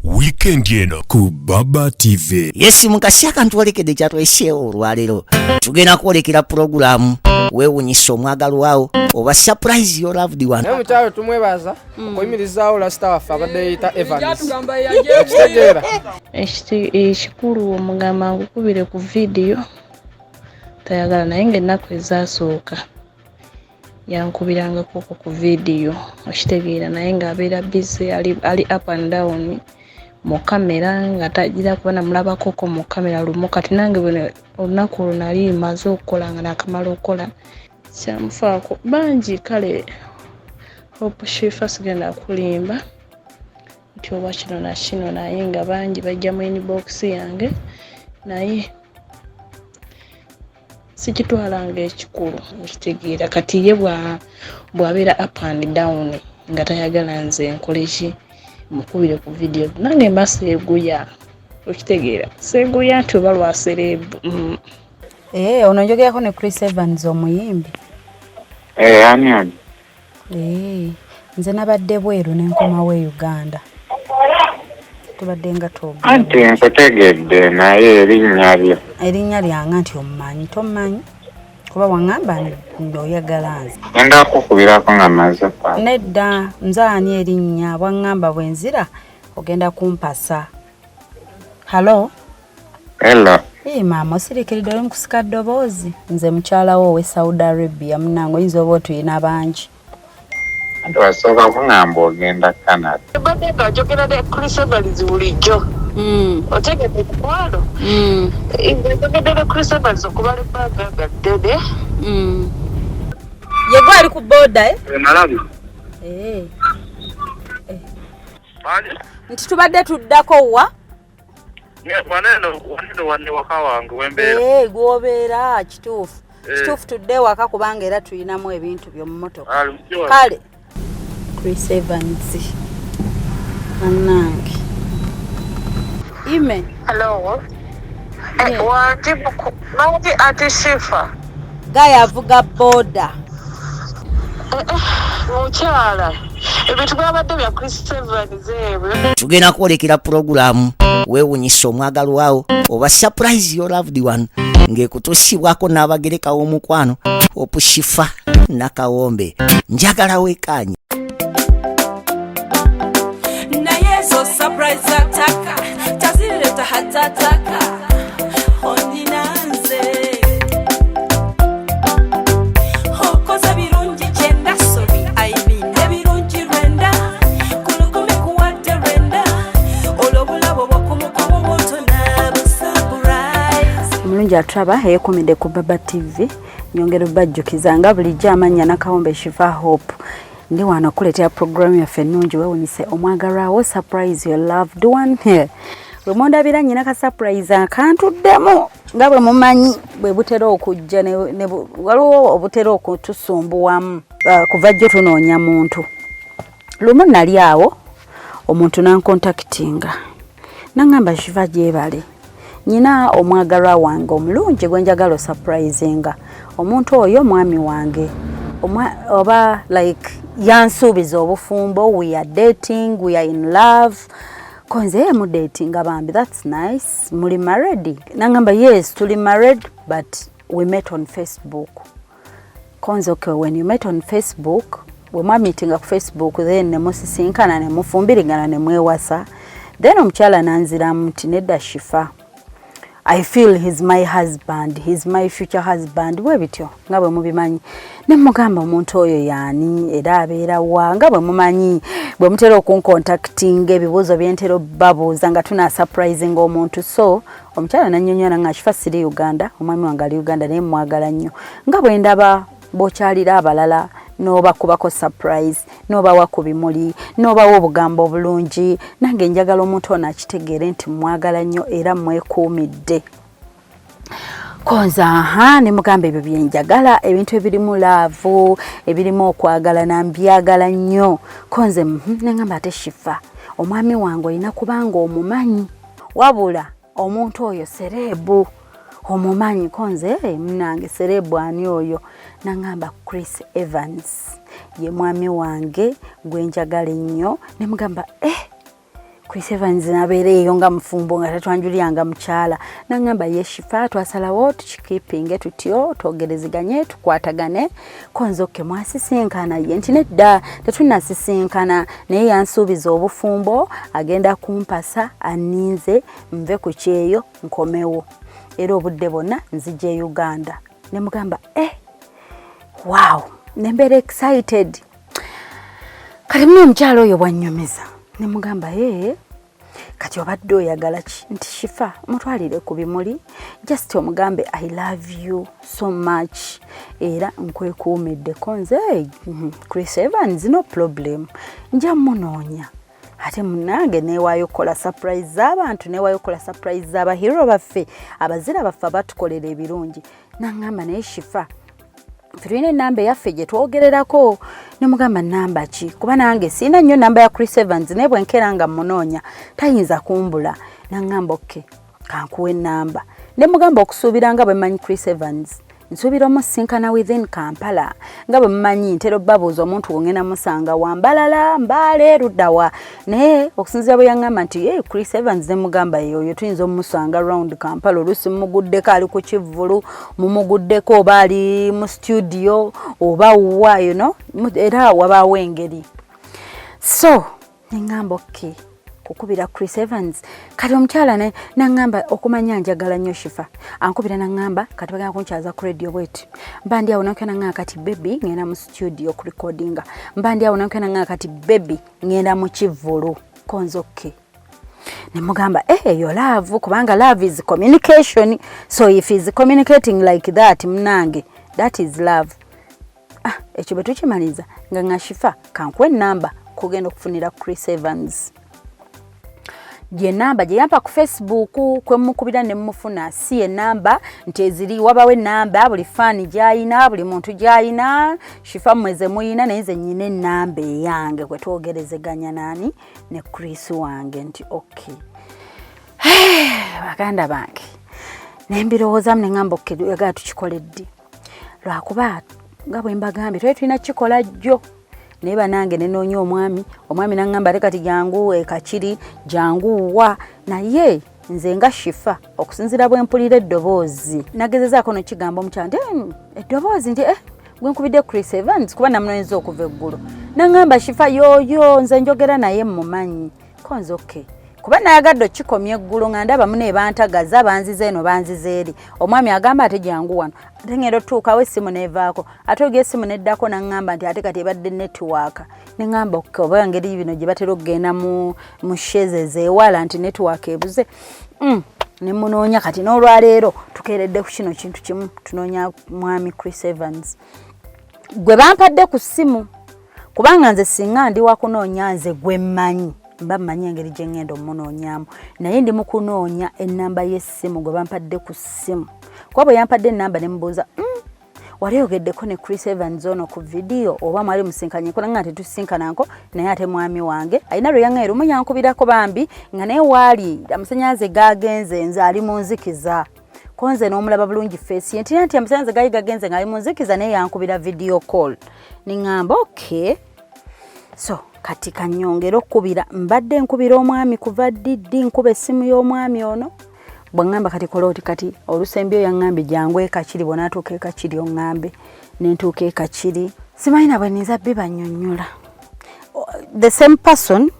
weekend eno ku Baba TV. Yes, mukasi akantu olekedde kyatwesheewo olwaleero tugenda kwolekera programu weewunyisa omwagalwawo oba surprise your loved one. Naye mukyalo tumwebaza okuyimirizaawo lasita waffe abadde yeyita Evans. Ekikulu omugamba ngukubire ku vidiyo tayagala naye ng'ennaku ezasooka yankubirangako ku vidiyo okitegeera naye ng'abeera busy ali up and down mu kamera nga tagira kuba namulabakoko mu kamera lumu kati nange bwe olunaku olwo nali maze okukola nga nakamala okukola kyamufaako bangi kale Hope Shifa sigenda kulimba nti oba kino na kino naye nga bangi bajja mu inbox yange naye sikitwalanga ekikulu okitegeera kati ye bw'abeera up and down nga tayagala nze nkoleki mukubire ku video nange mba seeguya okitegeera seeguya nti oba lwaserebu. Ono njogerako ne Chris Evans Omuyimbi. Ani nze nabadde bweru n'enkomawo e Uganda tubadde nga toga anti nkutegedde naye erinnya lyange nti omumanyi tomumanyi kuba waŋŋamba ng'oyagala nze ngenda kukubirako nga maze nedda nze ani erinnya bwaŋŋamba bwe nzira ogenda kumpasa. Hello maama osirikiridde oli mukusika ddoboozi nze mukyalawo owe Saudi Arabia munange oyinza oba otuyina bangi wasooka kuŋŋamba ogenda Canada. Ebadde nga njogera ne Chris Evans bulijjo otegedde ekwalo njogedde ne Chris Evans okubala ebbanga nga ddene ye gwe ali ku booda nalabi nti tubadde tuddako wa wanene waka wange wembeera gwobeera kituufu tudde waka kubanga era tuyinamu ebintu by'omu motoka kale Chris Evans annange Immy. Hello. Wanti ati Shifa gaya avuga boda mukyala ebintu byabadde bya Chris Evans ebyo tugenda kwolekera programu weewunyisa omwagalwawo oba surprise your loved one ng'ekutuusibwako n'abagereka w'omukwano Hope Shifa nakawombe njagala weekanye naye zo surprise ataka tazileta hatataka ondinanze hokoza birungi kyenda sobi aibinde birungi rwenda kulukumi kuwadde rwenda olobulabo bwakumukomo moto n'abusurprise mulungi atraba eyekumidde ku Baba TV nyongera bajjukiza nga bulijjo amannya nakawombe Shifa Hope ndi wano kuleetera programu yaffe ennungi weewunyise omwagalwawo surprise your loved one. Bwe mundabira nnyina ka surprise akantuddemu nga bwe mumanyi bwe butera okujja waliwo obutera okutusumbuwamu kuva jjo tunoonya muntu. Lumu nali awo omuntu nankontakitinga naŋŋamba Shiva gyebale nnyina omwagalwa wange omulungi gwe njagala surprisinga omuntu oyo mwami wange oba like yansuubiza obufumbo, we are dating, we are in love. Konze mu dating abambi, that's nice. Muli married? Nangamba yes, tuli married, but we met on Facebook. Konze okay, when you met on Facebook, we mwa meeting ku Facebook, then nemusisinkana nemufumbirigana nemwewasa. Then omukyala nanziramu nti nedda Shifa, I feel he's my husband, he's my future husband. We bityo nga bwe mubimanyi ne mugamba omuntu oyo yani era abeera wa nga bwe mumanyi bwe mutera okuncontacting ebibuuzo byentero babuuza nga tuna surprising omuntu. So omukyala nannyonnyola nga Shifa siri Uganda, omwami wange ali Uganda naye mwagala nnyo nga bwe ndaba bokyalira abalala noba kubako surprise noba wakubimuli noba obugambo bulungi nange njagala omuntu ono akitegere nti mwagala nnyo era mwekuumidde. Konza ne mugamba ebyo byenjagala ebintu ebirimu laavu ebirimu okwagala nambyagala nnyo. Konze nengamba ate Shifa omwami wange olina kubanga omumanyi wabula omuntu oyo serebu omumanyi. Konze munange serebu ani oyo? Nangamba Chris Evans ye mwami wange gwe njagala nnyo. Ne mugamba Chris Evans nabeereeyo nga mufumbo nga tatwanjulyanga mukyala nangamba ye Shifa twasalawo tukikipinge tutyo twogereziganye tukwatagane konzoke mwasisinkana ye nti nedda tetunasisinkana naye yansuubiza obufumbo agenda kumpasa aninze nve ku kyeyo nkomewo era obudde bonna nzije Uganda ne mugamba wow nembeera excited kati mwe omukyala oyo bwannyumiza ne mugamba kati obadde oyagala ki nti Shifa mutwalire ku bimuli just omugambe I love you so much era nkwekuumiddeko nze Chris Evans no problem nja munoonya ate munange neewaayo kola surprise z'abantu neewaayo kola surprise z'abahero baffe abazira baffe abatukolera ebirungi nangamba naye Shifa tulina enamba yaffe gye twogererako ne mugamba namba ki kuba nange sina nnyo namba ya Chris Evans naye bwe nkeera nga munoonya tayinza kumbula nangamba okay kankuwe namba ne mugamba okusuubira nga bwe mmanyi Chris Evans nsuubira omusinkana within Kampala nga bwe mmanyi ntera obbabuuza omuntu ngenda musanga Wambalala Mbale Ruddawa naye okusinziira bwe yaŋŋamba nti Chris Evans ne mugamba yoyo tuyinza omusanga around Kampala oluusi mumuguddeko ali ku kivvulu mumuguddeko oba ali mu studio oba wa era wabaawo engeri so neŋŋamba okay kukubira Chris Evans kati omukyala nangamba okumanya njagala nnyo Shifa ankubira nangamba kati bagenda kunkyaza ku radio bweti mbandi awo nankena nga kati baby ngenda mu studio ku recordinga mbandi awo nankena nga kati baby ngenda mu kivvulu konzoke ne mugamba your love kubanga love is communication so if is communicating like that mnange that is love ekyo bwe tukimaliza nga Shifa kankwe namba kugenda okufunira Chris Evans je namba je yampa ku Facebook kwe mukubira ne mufuna si enamba nti eziri wabawe namba buli fani jayina buli muntu jayina Shifa mweze muyina neze nyine namba yange kwe twogerezeganya nani ne Chris wange nti okay baganda bange nembirowooza mne ngamba okay yaga tukikoledde lwakuba ngabwe mbagambye tulina kikola jjo neba nange nenoonya omwami nangamba leka tijangu ekakiri jangu wa naye nze nga Shifa okusinzira bwe mpulira eddoboozi nagezezaako no kigambo omukyala eddoboozi nti gwe nkubidde Chris Evans kuba namunoonyeza okuva eggulu nangamba Shifa yoyo nze njogera naye mumanyi konzoke kuba nayagadde okikomya eggulu nga ndaba mune bantagaza banzize eno banzize eri omwami agamba ate jangu wano ate ngero tuukawo essimu nevaako ate oga essimu neddako nangamba nti ate kati ebadde network nengamba oba ngeri bino gye batera okugenda mu sheze zeewala nti network ebuze ne munoonya kati n'olwaleero tukeeredde ku kino kintu kimu tunoonya mwami Chris Evans gwe bampadde ku ssimu kubanga nze singa ndi wakunoonya nze gwe mmanyi mba mmanyi engeri gye ngenda omunoonyamu naye ndi mu kunoonya ennamba y'essimu gwe bampadde ku ssimu kuba bwe yampadde ennamba ne mbuuza wali ogeddeko ne Chris Evans ono ku video oba mwali musinkanyeko nga tetusinkananko naye ate mwami wange alina lwe yaŋŋaira lumu yankubirako bambi nga naye waali amasannyalaze gagenze nze ali mu nzikiza konze n'omulaba bulungi face ye nti amasannyalaze gaali gagenze nga ali mu nzikiza naye yankubira video call niŋŋamba okay so kati kanyongera okubira mbadde nkubira omwami kuva ddi nkuba essimu y'omwami ono bwangamba kati koloti kati olusembyo yangambye jangu ekakiri bonatuuka ekakiri ongambe nentuuka ekakiri simanyi bwe ninza bibanyonnyola the same person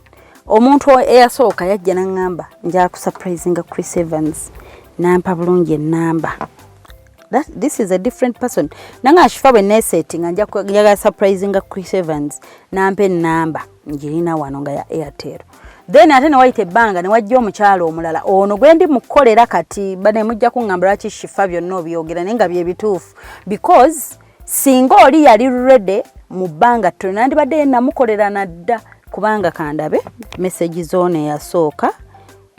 omuntu eyasooka yajja nangamba nja kusurprisinga Chris Evans nampa bulungi ennamba this is a different person nanga Shifa bwe nesetting anja kujaga surprisinga Chris Evans nampa ennamba njirina wano nga ya Airtel then ate ne wayite banga ne wajja omukyalo omulala ono gwendi mukolera kati bane mujja kungamba laki Shifa byonna obyogera nenga bye bituufu because singa oli yali ready mu banga tonandi badde namukolera nadda kubanga kandabe message zone yasooka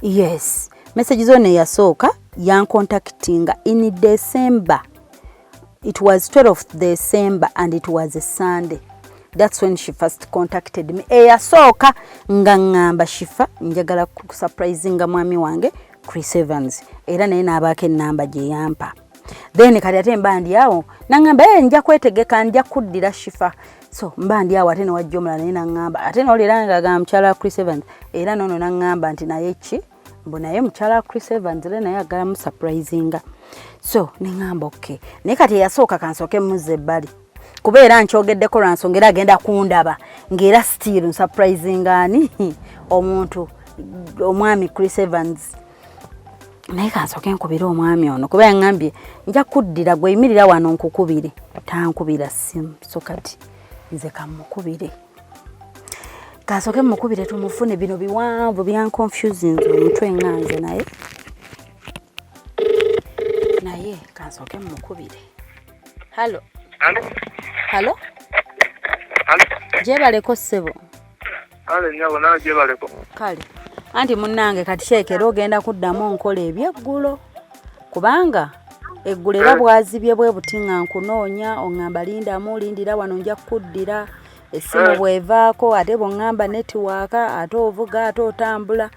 yes message zone yasooka yancontactinga in December. It was 12th December and it was a Sunday. That's when she first contacted me. Eyasooka nga ngamba Shifa njagala surprisinga mwami wange Chris Evans. Era naye n'abaako ennamba gye yampa. then kati ate mbandi yawo nangamba nja kwetegeka nja kuddira shifa so mbandi yawo ate newajja omulala naye nangamba ate noliranga ga mukyala Chris Evans era nono nangamba nti naye ki mbu naye mukyala Chris Evans le naye agala mu surprisinga so ningamba okay naye kati yasooka kansooke muze ebbali kubeera nkyogeddeko lwansonga era agenda kundaba ng'era still surprisinga ani omuntu omwami Chris Evans naye kansooke nkubira omwami ono kuba yaŋŋambye nja kuddira gwe yimirira wano nkukubire tankubira simu so kati nze kammukubire kansooke mukubire tumufune bino biwanvu byanconfusing omutwe ŋŋanze naye kansooke mukubire halo halo jebaleko ssebo nyabo nawe jebaleko kale anti munnange kati sheekera ogenda kuddamu nkola ebyeggulo kubanga eggulo era bwazibye bwe buti nga nkunoonya oŋŋamba lindira wano nja kuddira essimu bwevaako ate bw'oŋŋamba netiwaaka ate ovuga ate otambula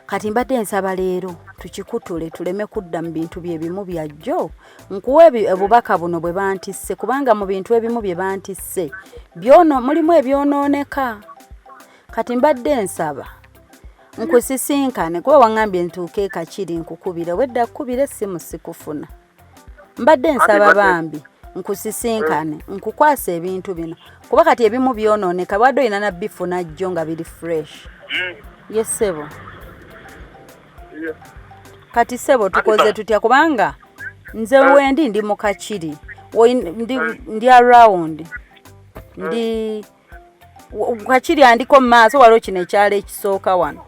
kati mbadde nsaba leero tukikutule tuleme kudda mu bintu bye bimu byajjo nkuwa obubaka buno bwe bantisse kubanga mu bintu ebimu bye bantisse mulimu ebyonooneka kati mbadde nsaba nkusisinkane kuba waŋŋambye ntuuke kakiri nkukubire wedda kkubire essimu sikufuna mbadde nsaba bambi nkusisinkane nkukwasa ebintu bino kuba kati ebimu byonooneka bwadde olina na bifuna jjo nga biri fresh yesebo kati sebo tukoze tutya kubanga nze wendi ndi mu kakiri ndi around ndi kakiri andiko mu maaso waliwo kino ekyalo ekisooka wano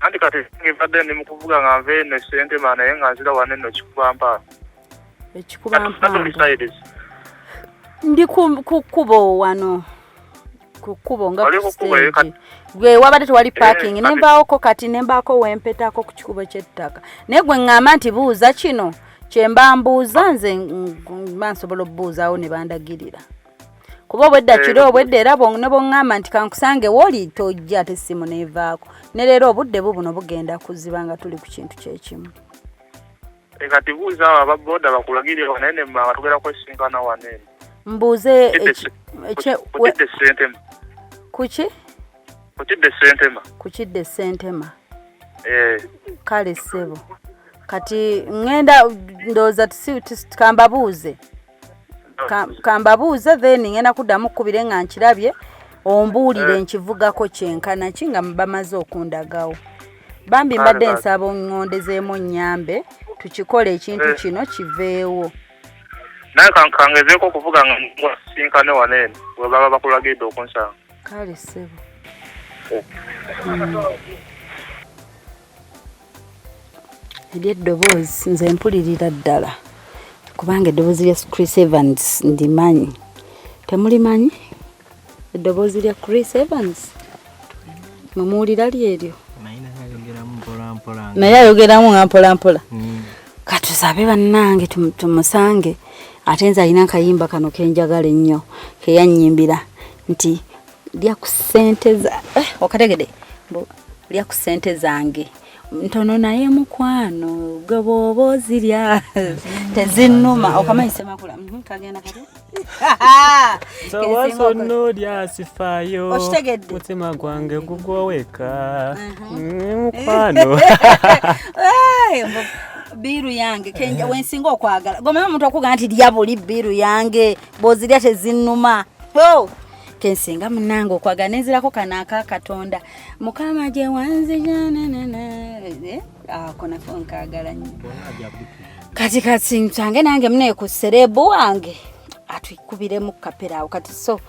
anti kati ngibadde ndi mu kuvuga nga nve eno sente naye nga nzira wano eno kikubampa ndi ku kkubo wano ku kkubo nga ku stage gwe wabadde tewali parking nembaako kati nembaako wempetako ku kikubo ky'ettaka naye gwe ŋŋamba nti buuza kino kyemba mbuuza nze mansobola okubuuzaawo ne bandagirira kuba obwedda kiro obwedda era ne bw'oŋŋamba nti kankusange wooli tojja ate essimu neevaako ne leero obudde buno bugenda kuziba nga tuli ku kintu kyekimu kati buuza abo ababooda bakulagirire wano ene mma batugera kwesinkana wano eno mbuuze kuki kukidde sentema kale ssebo kati ŋŋenda ndowooza kambabuuze kambabuuze then ŋŋenda kuddamu kkubire nga nkirabye ombuulire nkivugako kyenkana ki nga bamaze okundagawo bambi mbadde nsaba oŋŋondezeemu nnyambe tukikole ekintu kino kiveewo naye kangezeeko okuvuga nga sinkane wano eno we baba bakulagidde okunsanga kale ssebo ery'eddoboozi nze mpulirira ddala kubanga eddoboozi lya Chris Evans ndimanyi temulimanyi eddoboozi lya Chris Evans mumuwulira lyeryo naye ayogeramu nga mpolampola katusabe bannange tumusange ate nze alina akayimba kano kenjagala ennyo keyanyimbira nti lya ku ssente okategede lya ku ssente zange ntono naye mukwano gwe bw'oba ozirya tezinnuma okamanyise makula kagenda kati sowaso nolya sifaayo okitegedde mutima gwange gugwoweka mukwano biiru yange kenja wensinga okwagala gomema omuntu okugaa nti lya buli biiru yange bw'ozirya tezinnuma kensinga munange okwagala nenzirako kanaaka katonda mukama gye wanzijananana ako nako nkagala nnyo kati nsange nange muneeku serebu wange atwikubiremu kapera kati so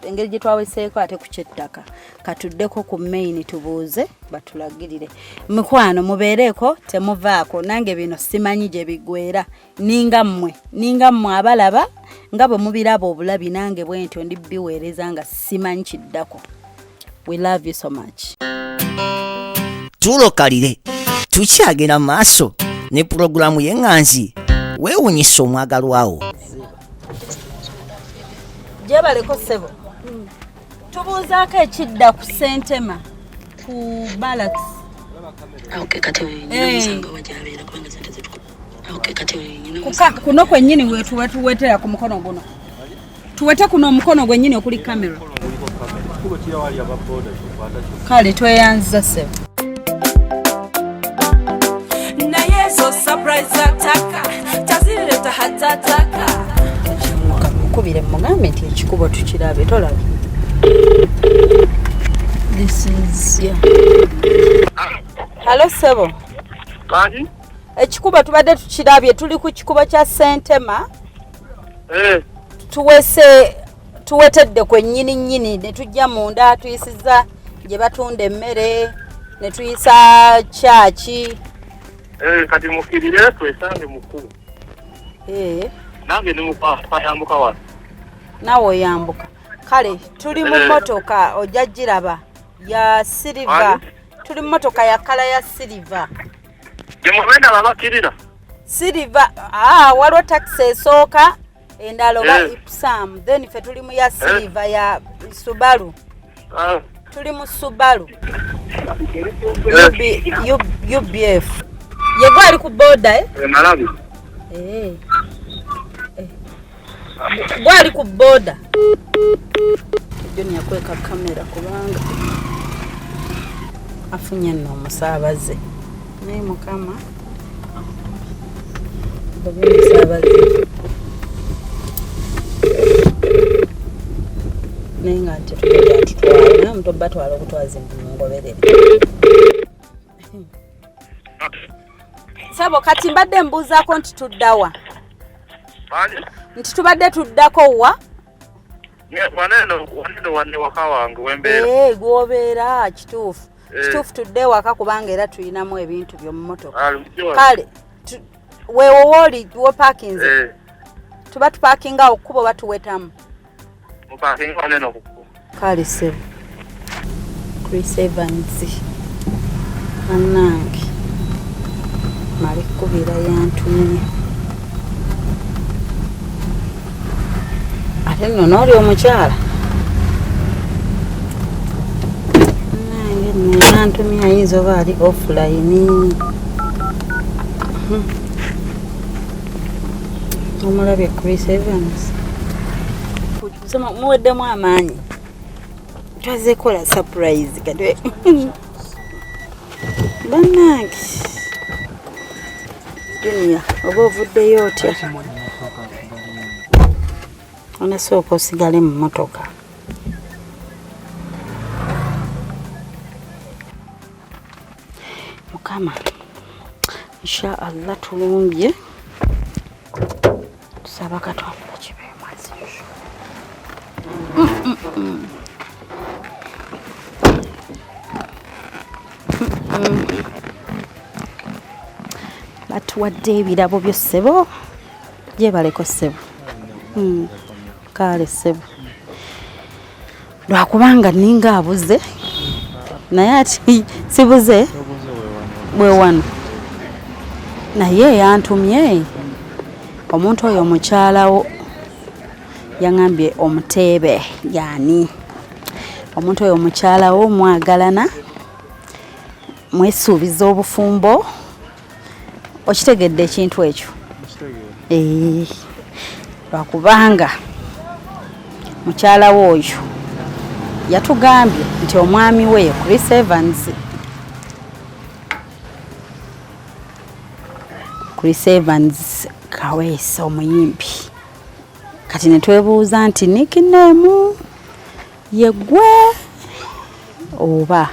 engeri gye twaweseeko ate ku kyettaka katuddeko ku main tubuuze batulagirire mukwano mubeereko temuvaako nange bino simanyi gye bigwera ninga mmwe abalaba nga bwe mubiraba obulabi nange bwe ntyo ndibbiweereza nga simanyi kiddako. We love you so much. Tulokalire tukyagenda maaso ne programu y'enganzi weewunyisa omwagalwawo. Jebaleko ssebo tubuuzaako ekidda ku Sentema ku Barracks Okay, kati nyinyi wajabira kubanga sente zetu. Okay, kati nyinyi kuno kwennyini wetuwetera ku mukono guno. Tuwete kuno omukono gwennyini okuli kamera. Kale tweyanza se. Na yeso surprise ataka tazireta hatataka Mukubire mugambe nti ekikubo tukirabe tolaba. This is yeah. Hello Sebo. Kani? Ekikubo tubadde tukirabye tuli ku kikubo kya Sentema. Tuwetedde kwennyini ne tujja munda tuyisiza gye batunda emmere ne tuyisa kyaki. Kati mukirire twesange mukuru. Nange ni mupayambuka wano. Nawe oyambuka. Kale tuli mu motoka ojja giraba ya silver. Tuli mu motoka ya kala ya silver. Gemubenda babakirira. Silver waliwo taxi esooka endala oba Ipsam then fe tuli mu ya silver ya Subaru. Tuli mu Subaru. UBF. Yego ali ku boda Nalabi. Gwali ku boda. Joni yakweka kamera kubanga afunye no musaabaze. Naye mukama babe musaabaze. Nenga tetujja tutwala mtoba twala okutwaza ngoberere. Sabo kati mbadde mbuuzaako nti tuddawa. Nti tubadde tuddako wa? Wanene waka wange wembeera. Gwobeera kituufu. Kituufu tudde waka kubanga era tuyinamu ebintu by'omu motoka. Kale weewo wooli wo parkinze. Tuba tupakinga okkubo batuwetamu. Mupakinga wanene okukkuba. Kale Sebo. Chris Evans. Annange. Mali kubira yantumye. Ate nno n'oli omukyala. Nange yantumye ayinza oba ali offline. Omulabye Chris Evans. Muweddemu amaanyi. Twazeekola surprise kati. Bannange. Junior, oba ovuddeyo otya? Onasooka osigale mu motoka. Mukama, insha Allah tulungi. Tusaba Katonda kibeere mwazi. Batuwadde ebirabo byo Sebo. Gyebaleko Sebo. Kale Sebo. Lwakubanga ninga abuze. Naye ati sibuze. Bwe wano. Naye yantumye. Omuntu oyo omukyalawo yangambye omuteebe yani. Omuntu oyo omukyalawo mwagalana. Mwesuubiza obufumbo. Okitegedde ekintu ekyo? Lwakubanga mukyalawo oyo yatugambye nti omwamiwe Chris Evans. Chris Evans KAWEESI Omuyimbi. Kati ne twebuuza nti nickname ye gwe oba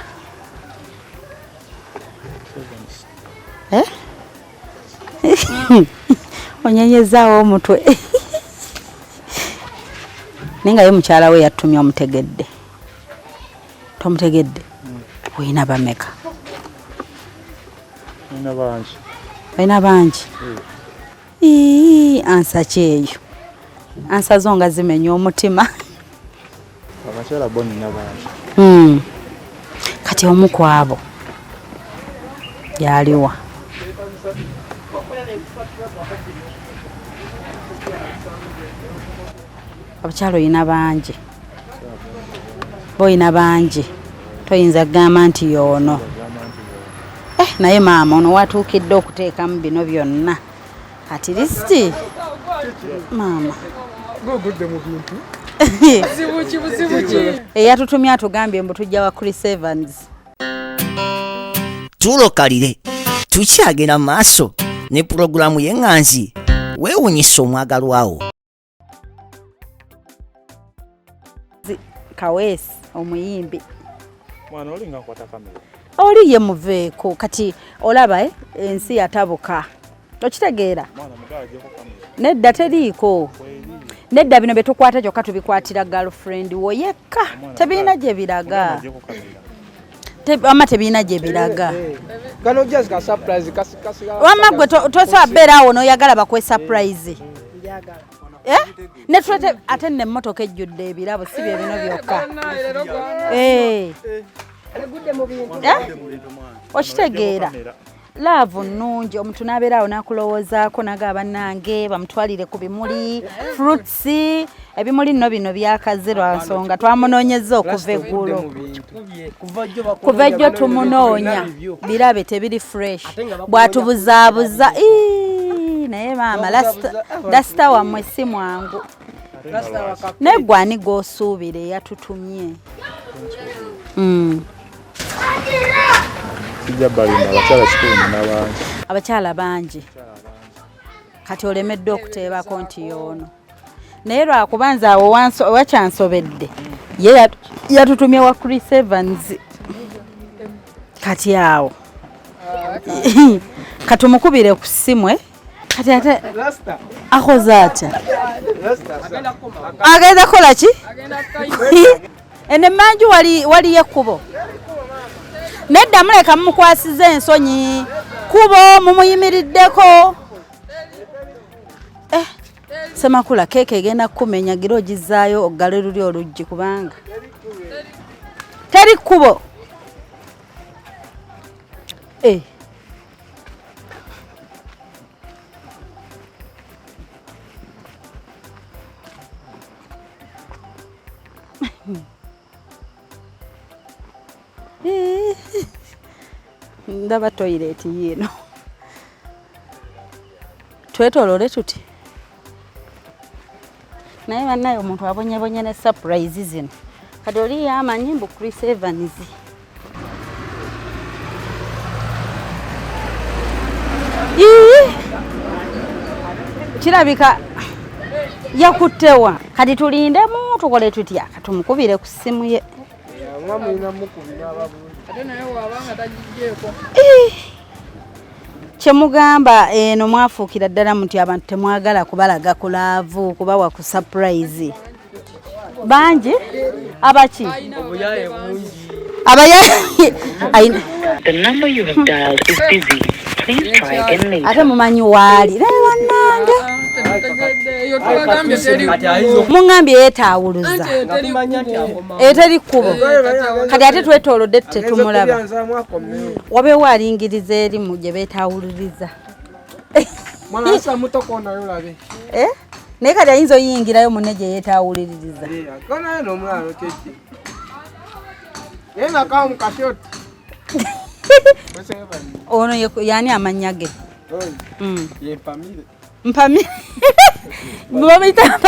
onyenyezaawo omutwe. Nenga ye mukyala we yatumye omutegedde. Tomutegedde? Oyina bameka? Oyina bangi. Ansa kyeyo. Ansa zo nga zimenya omutima. Abakyala bo nina bangi. Kati omu ku abo yaliwa. Abakyala oyina bangi. Boyina bangi. Toyinza kugamba nti yoono. naye maama ono watuukidde okuteekamu bino byonna at least maama Gugudde mu bintu. eyatutumye atugambye mbu tujja wa Chris Evans. tulokalire tukyagenda mu maaso ne pulogulaamu y'enganzi weewunyisa omwagalwawo. Kaweesi omuyimbi Mwana olinga nkwata kamera. oli ye muveeko kati olaba ensi yatabuka okitegeera. Mwana mugaje ko kamera. Nedda teriiko. Nedda bino betukwata kyokka tubikwatira girlfriend wo yekka tebiina gye biraga. Ama tebiina gye biraga. Kano just ka surprise kasi. Wamma gwe tosabeera awo n'oyagala bakwe surprise. Ne tulete ate n'emmotoka ejjudde ebirabo si bye bino byokka. Okitegeera. Love nnungi omuntu n'abeera awo n'akulowoozaako n'agaba bannange bamutwalire ku bimuli fruits ebimuli nno bino byakaze lwa nsonga twamunoonyeza okuva eggulo kuva ejjo tumunoonya birabe tebiri fresh bw'atubuzaabuza naye maama lasita wammwe si mwangu naye gwani gw'osuubira eyatutumye. Abakyala bangi kati olemedde okuteebako nti y'ono naye lwakubanza awo wakyansobedde ye yatutumye wa Chris Evans kati awo katumukubire ku ssimu kati ate akoze atya agenda kola ki ene manju waliyo ekkubo nedda muleka mumukwasiza ensonyi kubo mumuyimiriddeko. Semakula keeke egenda kukumenya gira ogizaayo oggale luli oluggi kubanga teri kkubo. Ndaba toilet yino twetolole tuti naye bannaye omuntu abonyebonye ne surprise zino kati oli yamanyi mbu Chris Evans kirabika yakuttewa kati tulindemu tukole tutya katumukubire ku ssimu ye. Kyemugamba eno mwafuukira ddala muti abantu temwagala kubalaga ku laavu kubawa ku surprise bangi abaki The number you have dialed is busy. Please try again later. ate mumanyi waali lewannange mungambye yeetaawuluza eteri kkubo kati ate twetoolodde tetumulaba wabeewo alingiriza erimu gye beetaawuliriza naye kati ayinza oyingirayo munne gye yeetaawuliririza ono yani amannya ge mpamire bwomuyita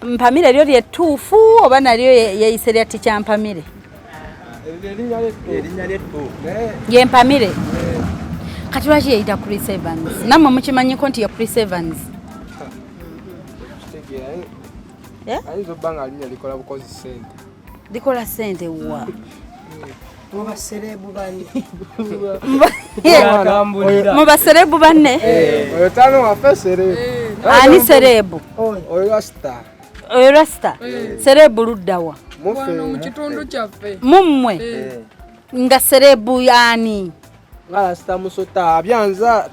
mpamire lyo lyettuufu oba nalyo yeyise lya tikyampamire ye mpamire kati lwaki yeyita Chris Evans nammwe mukimanyiko nti ye Chris Evans likola sente wa mubaserebu banne ani serebu oyo rasta serebu luddawa mummwe nga serebu yani rasta musota abyanza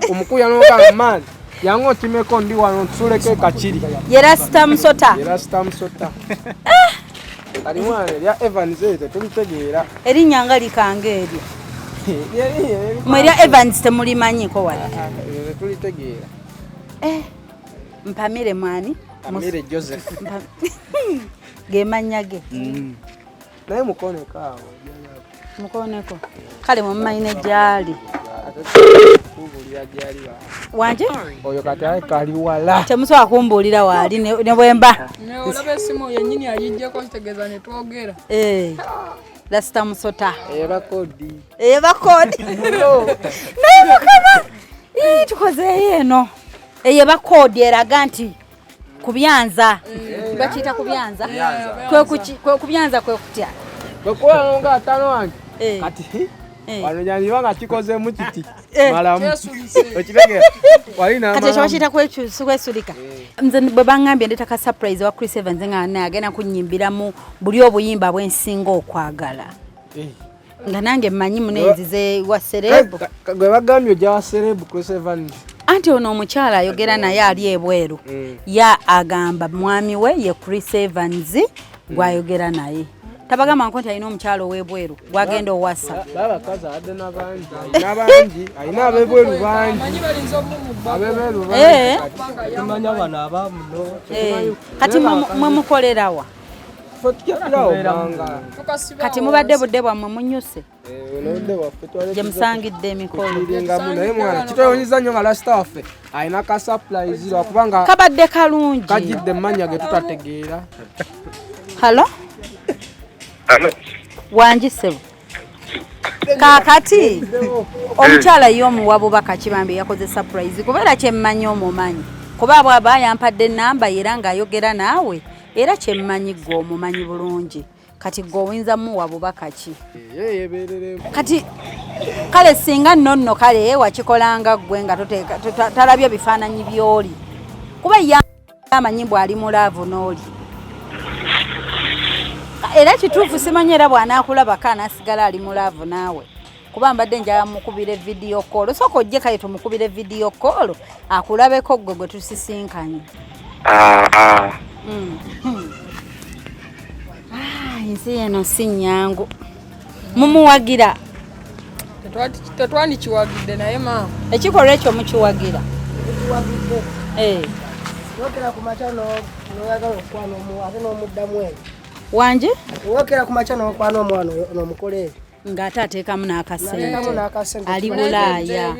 omukuya n'ogamba man yango otimeko ndi wano ntusuleko kachiri ye rasta musota alimwana lya Evans ete tulitegeera erinnya nga likanga eryo mwe lya Evans temulimanyiko wala tulitegeera mpamire mwani Mpamire Joseph ge mannya ge naye mukoneko awo mukoneko kale mumayine jali wanje oyo kati ayi kali wala temusobola kumbulira wali ne bwemba olabe simu yennyini yayijjako kitegeeza ne twogera lasita musota bakodi naye mukama tukozeeyo eno eyo bakodi eraga nti kubyanza bakiyita kubyanza kubyanza kwe kutya kwekuwa nga atano wange kati wano nyandiba nga kikozeemu kiti malamu okitegera walina kati ekyo bakiyita kwesulika nze bwe baŋŋambye ndetaka surprise wa Chris Evans nga naye agenda kunyimbiramu buli obuyimba bwensinga okwagala nga nange mmanyi munenzize wa serebu gwe bagambye ojja wa serebu Chris Evans anti ono omukyala ayogera naye ali ebweru ya agamba Omwamiwe ye Chris Evans gwayogera naye tabagamba nkonti alina omukyala ow'ebweru gwagenda owassa babakazi adde n'abangi alina ab'ebweru bangi ab'ebweru tumanya bano abamuno kati mwe mukolerawa kati mubadde budde bwammwe munyuse gye musangidde emikolo naye mwana kitwewunyiza nnyo nga lasita waffe alina ka surprise lwakubanga kabadde kalungi kajjidde emmanya ge tutategeera halo wanjisebo kakati omukyala y'omuwa bubaka kibambi yakoze surprise kubeera kyemmanyi omumanyi kuba bwaba yampadde ennamba era ng'ayogera naawe era kyemmanyi gwe omumanyi bulungi kati gwe oyinza muwa bubaka ki kati kale singa nonno kale wakikolanga gwe nga talabye bifaananyi by'oli kuba yamanyi bw'ali mu laavu n'oli era kituufu simanyi era bw'anaakulabako anaasigala ali mu laavu naawe kuba mbadde njala mukubira video call sooka ojje kale tumukubire video call akulabeko gwe tusisinkanye ensi eno si nnyangu mumuwagira tetwandikiwagidde naye maama ekikolwa ekyo mukiwagira wokera ku makya noyagala okwana omuwa ate n'omuddamu eyo wanje wokera ku makya n'okwana omwana n'omukola eyo ng'ate ateekamu n'akasente ali bulaaya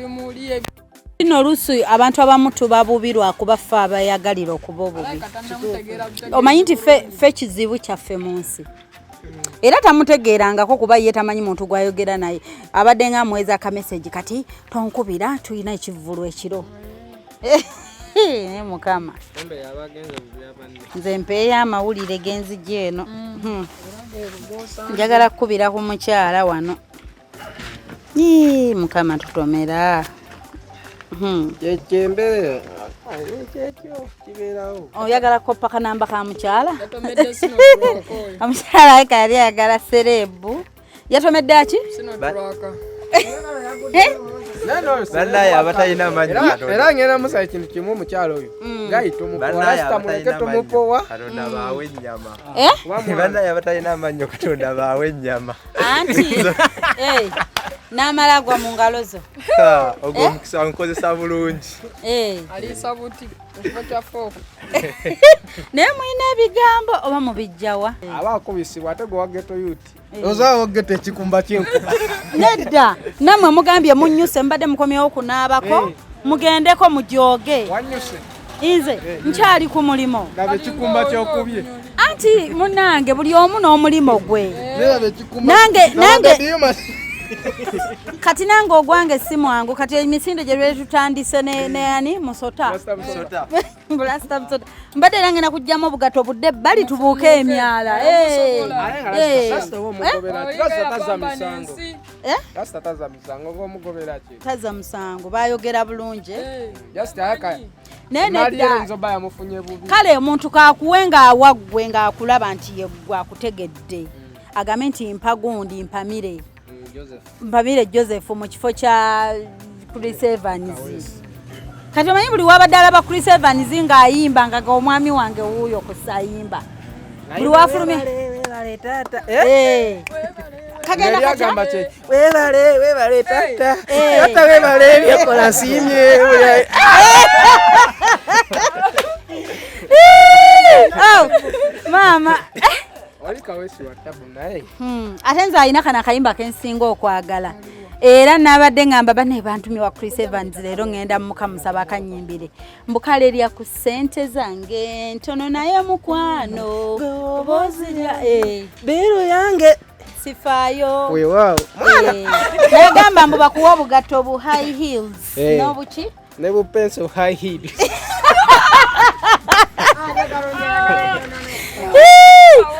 bino oluusi abantu abamu tubabubi lwakuba ffe abayagalira okuba obubi omanyi nti ffe kizibu kyaffe mu nsi era tamutegeerangako kuba ye tamanyi muntu gwayogera naye abadde nga amweza akameseji kati tonkubira tulina ekivvulu ekiro naye mukama nze mpeeyo amawulire genzijja eno njagala kukubira ku mukyala wano mukama tutomera kyembeera kibeerawo oyagala koppa kanamba ka mukyala omukyala eka yali ayagala serebu yatomedde aki bannaye abatalina amanyi era ngenda musaba ekintu kimu omukyala oyo Gwayitta omupowa muleke tumupowa katonda baawe ennyama bannaye abatalina amanyi katonda baawe ennyama anti n'amala agwa mu ngalo zo ogwo omukisa nkozesa bulungi aliisa buti ekifo kya foofu naye mulina ebigambo oba mubijjawa aba akubisibwa ate gwe wa geto yuti ozaawo geto ekikumba ky'enkuba nedda nammwe mugambye munyuse mbadde mukomyewo kunaabako mugendeko mujooge wanyuse nze nkyali ku mulimo laba ekikumba ky'okubye anti munange buli omu n'omulimo gwe nange kati nange ogwange si mwangu kati emisinde gye lwali tutandise ne musota mbadde nange nakugjamu obugato budde bali tubuuke emyala taza musango bayogera bulungi kale omuntu kakuwe ng'awaggwe ng'akulaba nti yeggwe akutegedde agambe nti mpagundi mpamire Joseph mu kifo kya Chris Evans kati omanyi buli wabadde alaba Chris Evans ng'ayimba nga omwami wange wuuyo kusayimba buli wafulumye kagenda agamba kye weebale tata tata weebale ebyekola nsiimye maama Oli KAWEESI wa tabu naye. Ate nze alina kana kayimba kensinga okwagala. Era nabadde ngamba bane bantumye wa Chris Evans leero ngenda mukamusaba kanyimbire. Mbukale lya ku ssente zange ntono naye mukwano. Obozira Biro yange. Sifayo. Weewaawo. Nagamba mbu bakuwa obugatto bu high heels. N'obuki? Ne bu pencil high heels.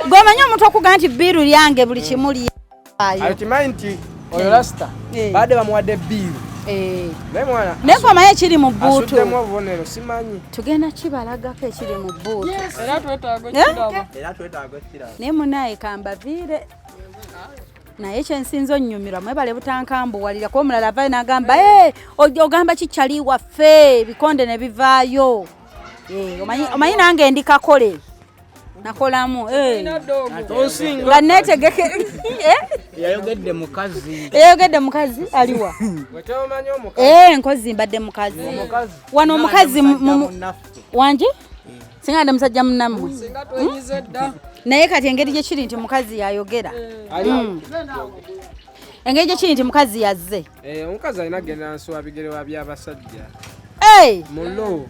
Gomanyo omuntu okuga nti biru lyange buli kimuli ayo. Akimanyi nti oyo rasta baade bamuwadde biru. Naye mwana nekoma ekiri mu bbuutu. Asuddemu obubonero simanyi. Tugenda kibalagako ekiri mu bbuutu. Era twetaaga kiraba. Naye munaye kambaviire. Naye kyensinza onnyumirwa mwebale butankambuwalira kuba omulala avaayo n'agamba ogamba kikyali waffe bikonde ne bivaayo. Omanyi nange ndi kakole nakolamu nga neetegeke. Yayogedde mukazi. Yayogedde mukazi aliwa? Nkozi mbadde mukazi. Wano omukazi wanje singa ndi musajja munnammwe. Naye kati engeri gye kiri nti mukazi yayogera. Engeri gye kiri nti mukazi yazze. Omukazi alina genda nsuwa bigere wa byabasajja. Mulo.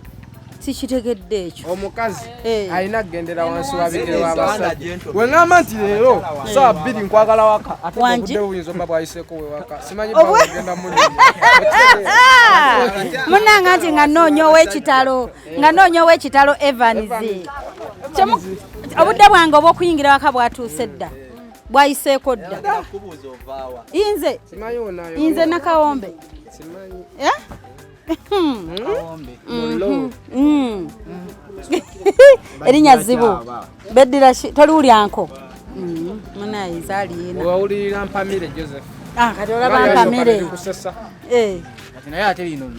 Sikitegedde ekyo. Omukazi alina gendera wansi wa bigere wa basajja. We ngamba nti leero saa 2 nkwagala waka. Ate obudde buyinza mba bwayiseeko we waka. Simanyi bwagenda mu nnyumba. Munanga nti nga noonyo ow'ekitalo. Nga noonyo ow'ekitalo Evans. Obudde bwange obw'okuyingira waka bwatuuse dda. Bwayiseeko dda. Inze nakawombe. Simanyi. Erinnya zibu beddira toluulyanko munaye zaliina wawulirira Mpamire Joseph. Kati olaba Mpamire naye ate lino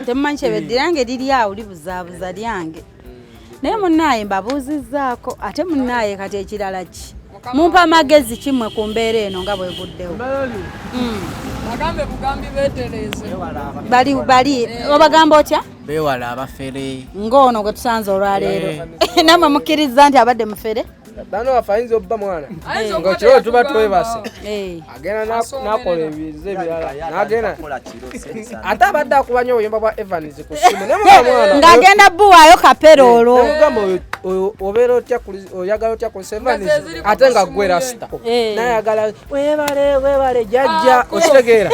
temumanyi kyebeddirange liri awo libuzaabuza lyange. Naye munaye mbabuuzizzaako ate munaye kati ekirala ki mumpa amagezi kimwe ku mbeera eno nga bweguddewo. Bagambe bugambi beetereze. Bali obagamba otya? Beewala abafere. Ng'ono gwe tusanze olwaleero. Namwe mukkiriza nti abadde mufere? Bano afayinza obba mwana. Nga kiro tuba twebase. Agenda nakola ebize ebirala. N'agenda. Ate abadde akubanya obuyimba bwa Evans ku ssimu. Ne mwana. Ng'agenda bbuwaayo kaperoolo. Ogamba obeera otya oyagala otya ku Evans ate nga ggwe rasta. N'ayagala weebale jjajja okitegeera.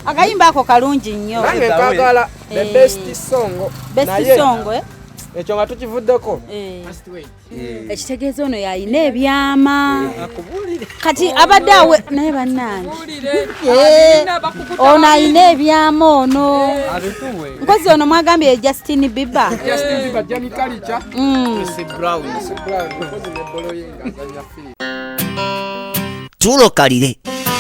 Akayimba ako kalungi nnyo. Nange nkagala the best song. Best song ekyo nga tukivuddeko. Ekitegeeza ono yalina ebyama kati abadde awe naye bannange ono alina ebyama ono nkozi ono mwagambye ye Justin Bieber. Tulokalire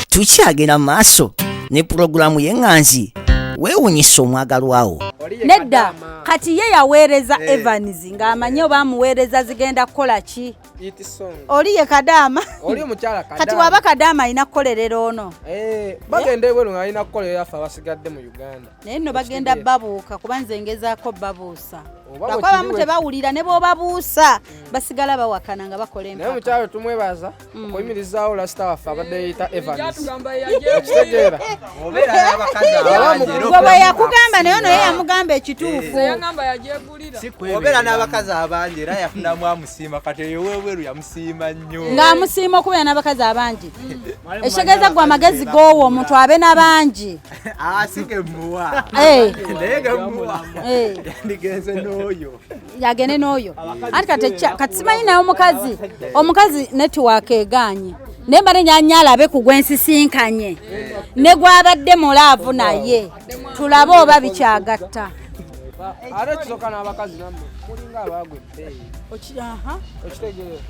tukyagenda mu maaso ne pulogulaamu y'enganzi weewunyisa omwagalwawo. Nedda kati ye yaweereza Evans ng'amanyi oba amuweereza zigenda kukola ki. Oli ye Kadaama. Oli mukyala Kadaama. Kati waba Kadaama alina kukolerera ono. Bagenda ebweru ng'alina kukolerera affe abasigadde mu Uganda. Naye nno bagenda babuuka kuba nze ngezaako babuusa. Lwakuba abamu tebawulira ne bw'obabuusa basigala bawakana nga bakola empaka. Naye mukyalo tumwebaza okuyimirizaawo lasita waffe abadde yeyita Evans. Ekitegeera. Obeera n'abakazi abangi. Gwe bwe yakugamba naye ono ye yamugamba ekituufu. Obeera n'abakazi abangi era yafunamu amusiima kati eyo weeweeru yamusiima nnyo. Ng'amusiima okubeera n'abakazi abangi. Ekitegeeza gwe amagezi g'owo omuntu abe n'abangi. Si ge mmuwa. Naye ge mmuwa. Yandigenze n'oyo. Yagende n'oyo. Anti kati simanyi naye omukazi netiwaaka egaanye. Naye mba nenyanya alabe ku gwensisinkanye. Ne gwabadde mulaavu naye. Tulabe oba bikyagatta. Ate kisoka n'abakazi nammwe mulinga abaagwa ebbeeyi. Okitegeera.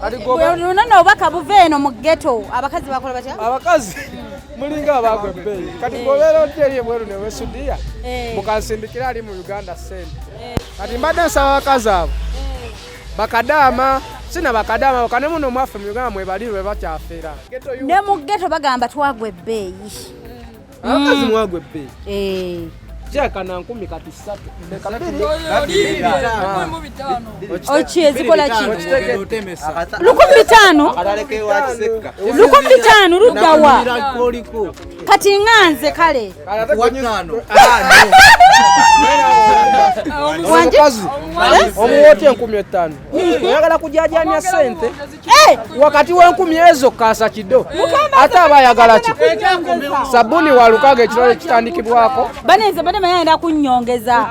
Kati nono obaka buve eno mu ghetto abakazi bakola batya? Abakazi mulinga abaagwa ebbeeyi. Kati bw'obeera oti eri ebweru ne weesudiya mukansindikira ali mu Uganda sente. Kati mbadde nsaba abakazi abo bakadaama sina bakadaama bakane muno mwaffe mu Uganda mwebalirwe bakyafeera. Ne mu ghetto bagamba twagwa ebbeeyi. Abakazi mwagwa ebbeeyi. Jeka na 10 kati 3. Ochi ezikola ki? 1500. 1500 lugawa. Kati nganze kale. Omuwote 1500. Oyagala kujajanya sente. Wakati wa 10 ezo kasa kido. Ate abayagala ki? Sabuni walukaga ekirole kitandikibwako. Banenze bane mayenda kunyongeza.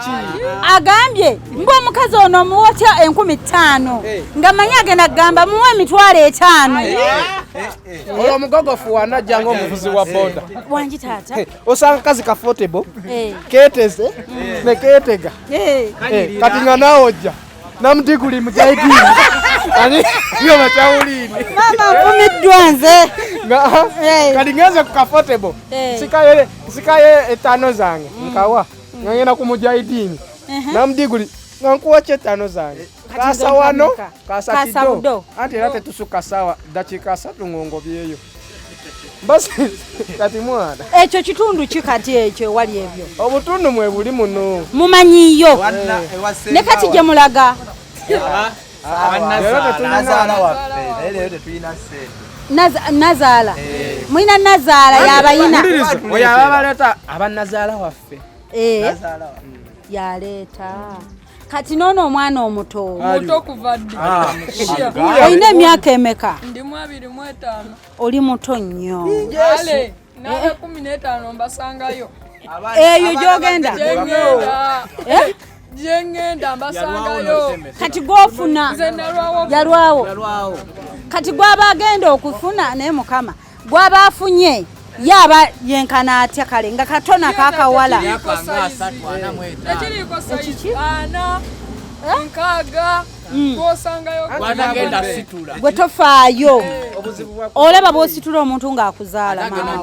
Agambye mbo omukazi ono muwote 1500. Nga manyage nagamba muwe emitwalo 5. Oyo mugogofu wanajja omuvuzi wa boda. Wanji tata. Osanga kazi comfortable. Keteze ne ketega. Kati ngana ojja. Namdiguli mujahidi. Ani yo machawulini. Mama mpumiddwa nze. Kati ngeze ku comfortable. Sikaye 5 zange. Nkawa. Ngena ku mujahidini. Namdiguli ngankuwa 5 zange. Kasa wano, kasa kido. Ante rate tusuka sawa dakika 3 ngongo byeyo. Basi kati mwana. Ekyo kitundu kikati ekyo wali ebyo. Obutundu mwe buli muno. Mumanyiyo. Ne kati gye mulaga. Nazala. Mwina Nazala yabayina. Oya abaleta abanazala waffe. Nazala. Yaleta. Kati nono omwana omuto. Muto kuvadde. Oyina emyaka emeka? Ndi 25. Oli muto nnyo. Ale, nawe 15 mbasangayo. Eyo gyogenda. Jengenda mbasangayo. Kati gwofuna. Yalwawo. Kati gwaba agenda okufuna naye Mukama. Gwaba afunye. Yaba yenkana atya kale nga katona kakawala. Ekiriko sayizi ana nkaga kosangayo wanagenda situla. Gwe tofaayo. Olaba bw'ositula omuntu ng'akuzaala mama.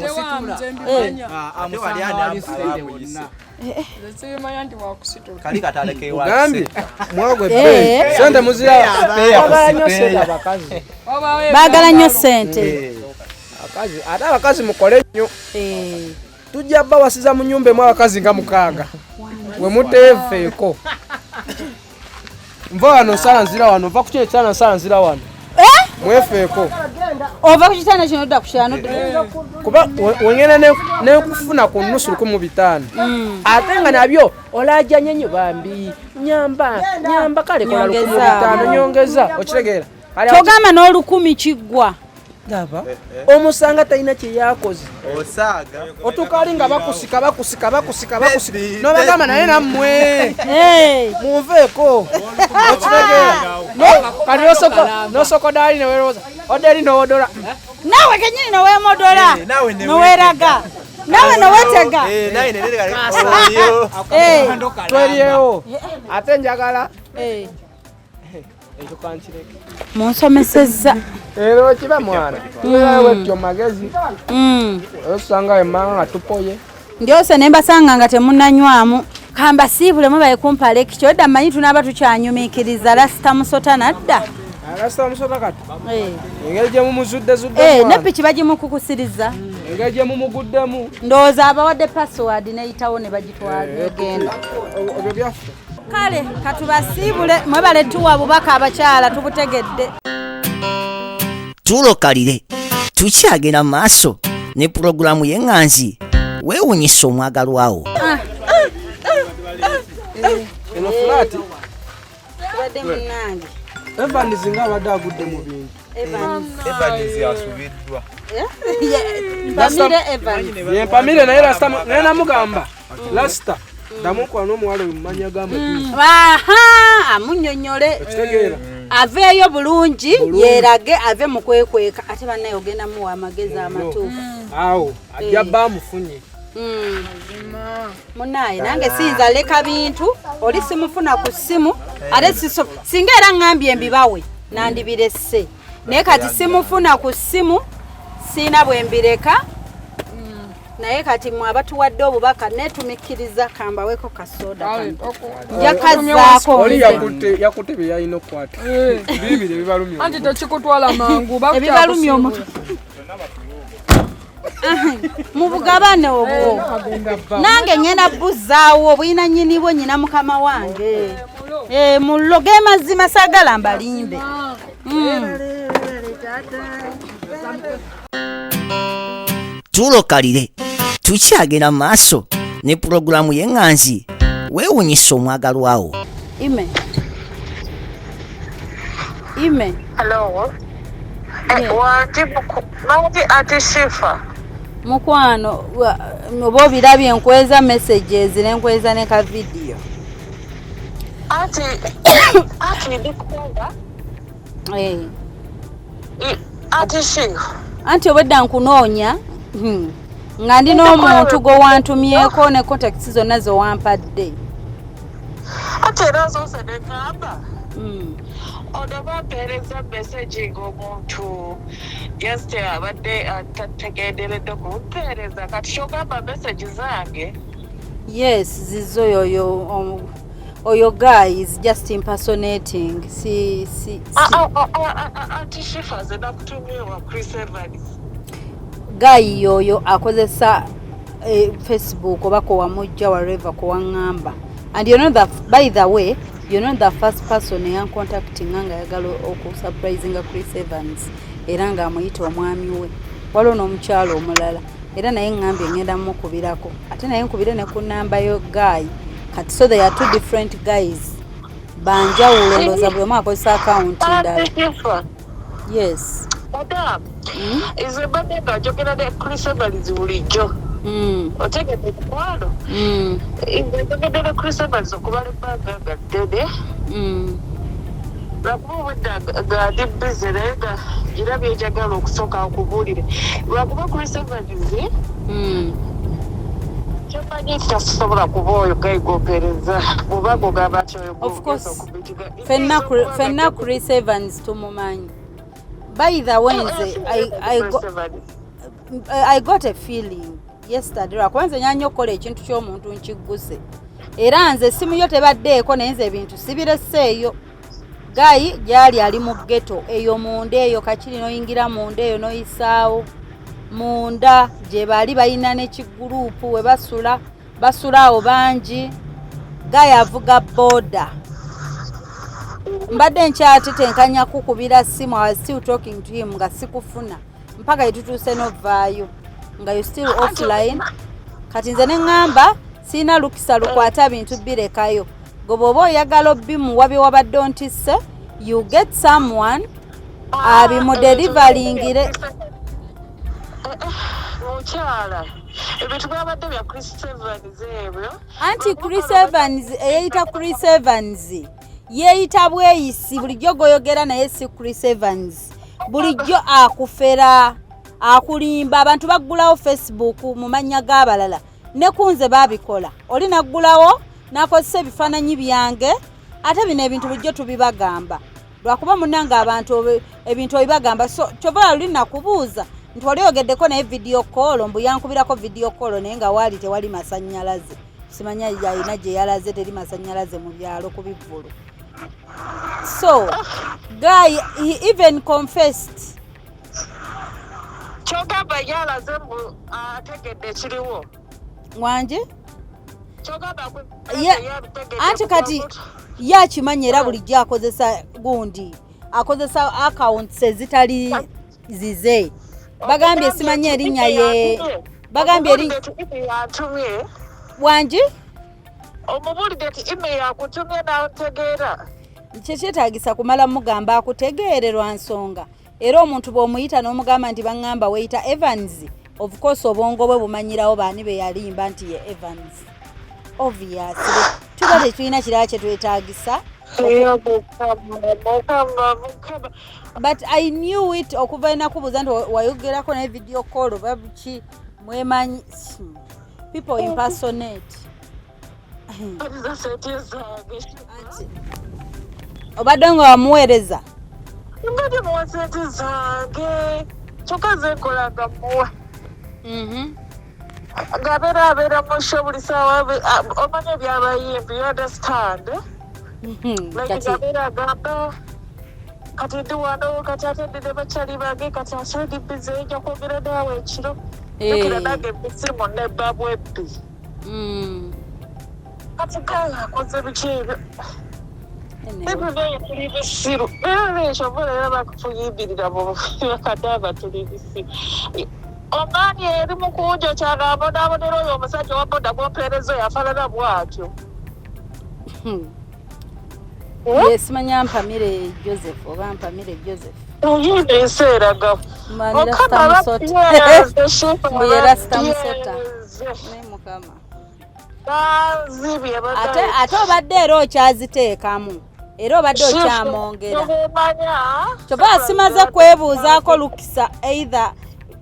Gambi mwagwe pe sente muzira bagala nnyo sente. Akazi ate abakazi mukole nnyo. Tujja bawasiza mu nyumba mu abakazi nga 6. We muteefeeko. Mva wano salanzira wano va kukyeka cyana salanzira wano. Mwefeeko. Ova kuchitana kino dda kushano. Kuba wengena ne kufuna ku nusu 15. Ate nga nabyo olaja nyenyo bambi. Nyamba kale kola 15 nyongeza. Okitegeera. Togamba n'olukumi kiggwa. Daba omusanga talina kye yakoze osaga otukali nga bakusika no bagamba naye nammwe munveeko okitegera kati nosoko dali neweroza oderi nowodola nawe kenyini nowemodola noweraga nawe nowetega tweriyewo ate njagala munsomesezza ero kiba mwana wetyo magezi osanga emanga nga tupoye ndyose ne mbasanga nga temunnanywamu kamba siibule mwe kumpa lekityo edda mmanyi tunaaba tukyanyumiikiriza lasita musota nadda lasita musota kati engeri gye mumuzudde ne piki bagimukukusiriza engeri gye mumuguddemu ndowooza abawadde password neyitawo ne bagitwala egenda ebyo byaffe kale katubasiibule mwebale tuwa bubaka abakyala tubutegedde tulokalire tukyagenda maaso ne pulogulaamu y'enganzi weewunyisa omwagalwawo. eno fulaati badde munnange Evans nga abadde agudde mu bintu. Evans yasubiddwa. Pamire naye lasta naye namugamba lasta ndamukola n'omuwala omumanya gamba. Amunnyonnyole aveeyo bulungi yeerage ave mu kwekweka ate bannaye ogenda muwa amagezi amatuufu. Awo ajja bba amufunye. Munaye nange sinza leka bintu oli simufuna ku ssimu ate singa era ngambye mbibawe nandibiresse naye kati simufuna ku ssimu sina bwe mbireka naye kati mwe abatuwadde obubaka netumikkiriza kambaweko kasoda njakazaako oli yakutte bye yalina okukwata bibiri ebibalumya anti tekikutwala mangu ebibalumya omuntu mubugabane obwo nange ngenda buzaawo obuyina nnyinibwo nyina mukama wange mullo ge mazima sagala mbalimbe tulokalire tukyagenda mu maaso ne pulogulaamu y'eŋŋanzi weewunyisa omwagalwawo. Immy. Hello. Mangi ati Shifa. Mukwano oba obirabye enkweza messages n'enkweza ne ka video. Ati ndikukonga. Ati Shifa. Anti obedda nkunoonya nga ndina omuntu gwe wantumyeko ne contacts zonna ze wampadde. Ate era zose ne ngamba. Odoba mpeereza messaging omuntu just abadde tategenderedde kumpeereza kati kyogamba message zange. Yes, zizo oyo guy is just impersonating. Ati Shifa ze nakutumyewa Chris Evans. Guy yoyo akozesa Facebook oba ko wamujja wherever ko wangamba. And you know that, by the way, you're not the first person yang contacting nga yagalo oku surprising Chris Evans era nga amuyita Omwamiwe. Waliwo n'omukyalo omulala era naye ngambye ngenda mukubirako ate naye nkubire ne ku namba yo guy kati, so they are two different guys banjawulo ndooza buli omu akozesa account ndala. Yes. Madam, is a bad name jogera ne Chris Evans bulijjo. Otegedde mukwano. Njogedde ne Chris Evans okuba ebbanga ddene. Lwakuba obudde nga ndi busy naye nga gira byenjagala okusooka okubuulire. Lwakuba Chris Evans kyomanyi tasobola kuba oyo gayigopereza oba gogamba nti oyo fenna Chris Evans tumumanyi. By the Wednesday, I got a feeling yesterday. Lwakubanze nyanyo okukola ekintu ky'omuntu nkiguse. Era nze simu yo tebaddeeko naye nze ebintu sibireseeyo. Guy gyali ali mu ghetto eyo munda eyo kakiri noyingira munda eyo noyisaawo. Munda gye bali balina n'ekiguruupu we basulaawo bangi. Guy avuga boda. Mbadde nkyatetenkanya kukubira simu. I was still talking to him nga sikufuna mpaka itutuuse novaayo nga you still offline. Kati nze ne ngamba sina lukisa lukwata bintu birekayo. Gobobo oyagala obimuwa bye wabadde ontisse, you get someone abimudelivering. Mukyala ebintu byabadde bya Chris Evans ebyo. Anti Chris Evans eyeyita Chris Evans yeeyita bweyisi bulijjo goyogera naye si Chris Evans. Bulijjo akufera akulimba abantu baggulawo Facebook mu mannya g'abalala ne kunze babikola. Oli naggulawo nakozesa ebifaananyi byange ate bino ebintu bulijjo tubibagamba lwakuba munnanga abantu ebintu ebibagamba. So kyova luli nakubuuza nti wali ogeddeko naye video call mbu yankubirako video call naye nga waali tewali masannyalaze. Simanya yalina gye yalaze teri masannyalaze mu byalo ku bivvulu. So, guy, he even confessed. Kyogamba yalaze mbu ategedde ekiriwo. Wanje? Kyogamba anti kati yakimanya era bulijjo akozesa gundi. Akozesa accounts ezitali zize. Bagambye simanya erinnya ye. Bagambye erinnya yatumye. Wanje? Omubulidde ati Immy yakutumye n'otegeera. Kyetaagisa kumala mugamba akutegeere lwa nsonga. Era omuntu bw'omuyita n'omugamba nti baŋŋamba weeyita Evans, of course obwongo bwe bumanyirawo baani be yalimba nti ye Evans. Obviously tuba tetulina kirala kye twetaagisa. But I knew it okuva enakubuuza nti wayogerako naye video call oba buki mwemanyi. People impersonate. Obadde nga wamuweereza? Mbadde muwa sente zange kyokka zenkolaga muwa. Ng'abeera mu show buli ssaawa omanya ebyabayimbi, you understand? Ng'abeera agamba kati ndi wano kati ate ndi ne bakyali bange kati akyali busy nja kwogera naawe ekiro. jukira nange misimu ne babwebbi kati gala akoze biki ebyo ebyo naye tuli bisiru era ekyo era bakutuyimbirira mu bakadaba tuli bisiru omwani eri mu kunjo kyanabonaabonera oyo omusajja wa boda bwompeereza yafaanana bwatyo simanya Mpamire Joseph oba Mpamire Joseph oyinde enseeragamu ate obadde era okyaziteekamu era obadde okyamwongera kyoba simaze kwebuuzaako lukisa either